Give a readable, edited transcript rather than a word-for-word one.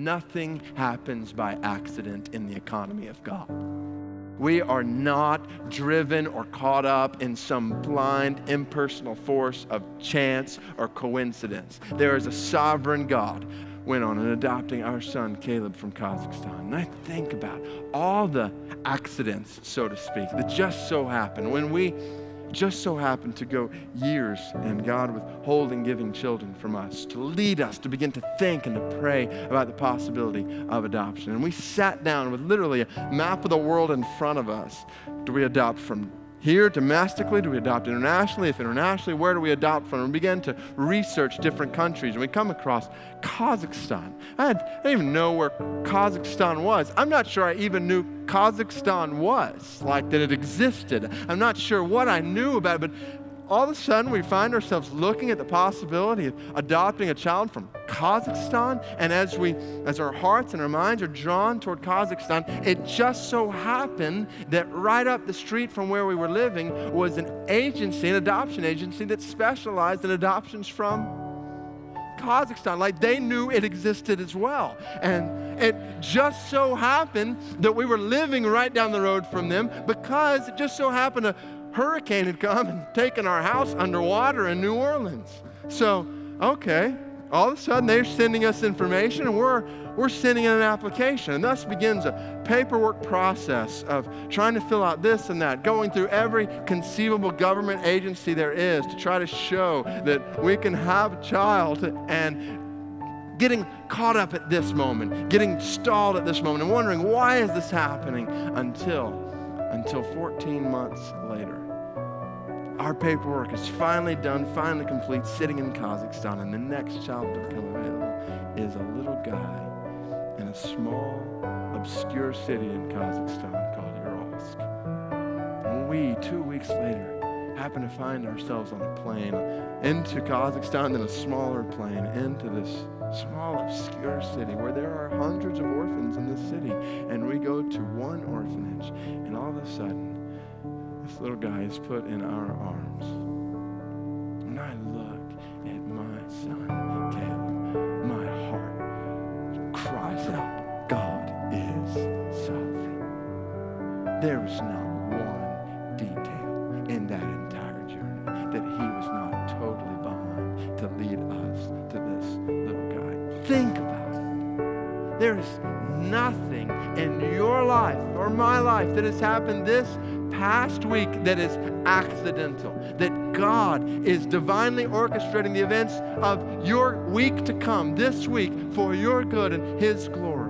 nothing happens by accident in the economy of God. We are not driven or caught up in some blind, impersonal force of chance or coincidence. There is a sovereign God went on and adopting our son, Caleb, from Kazakhstan. And I think about all the accidents, so to speak, that just so happen. When we just so happen to go years and God withholding giving children from us to lead us to begin to think and to pray about the possibility of adoption. And we sat down with literally a map of the world in front of us. Do we adopt from here domestically? Do we adopt internationally? If internationally, where do we adopt from? And we began to research different countries, and we come across Kazakhstan. I didn't even know where Kazakhstan was. I'm not sure I even knew Kazakhstan was, like that it existed. I'm not sure what I knew about it, but all of a sudden we find ourselves looking at the possibility of adopting a child from Kazakhstan, and as our hearts and our minds are drawn toward Kazakhstan, it just so happened that right up the street from where we were living was an agency, an adoption agency that specialized in adoptions from Kazakhstan. Like they knew it existed as well. And it just so happened that we were living right down the road from them because it just so happened a hurricane had come and taken our house underwater in New Orleans. So, okay, all of a sudden they're sending us information and we're sending in an application. And thus begins a paperwork process of trying to fill out this and that, going through every conceivable government agency there is to try to show that we can have a child, and getting caught up at this moment, getting stalled at this moment and wondering why is this happening until 14 months later. Our paperwork is finally done, finally complete, sitting in Kazakhstan, and the next child to become available is a little guy in a small, obscure city in Kazakhstan called Uralsk. And we, 2 weeks later, happen to find ourselves on a plane into Kazakhstan, then a smaller plane into this small, obscure city where there are hundreds of orphans in this city. And we go to one orphanage, and all of a sudden, this little guy is put in our arms. And I look at my son, Caleb. My heart cries out, God is sovereign. There is not one detail in that entire journey that he was not totally behind to lead us to this little guy. Think about it. There is nothing in your life or my life that has happened this past week that is accidental, that God is divinely orchestrating the events of your week to come, this week, for your good and His glory.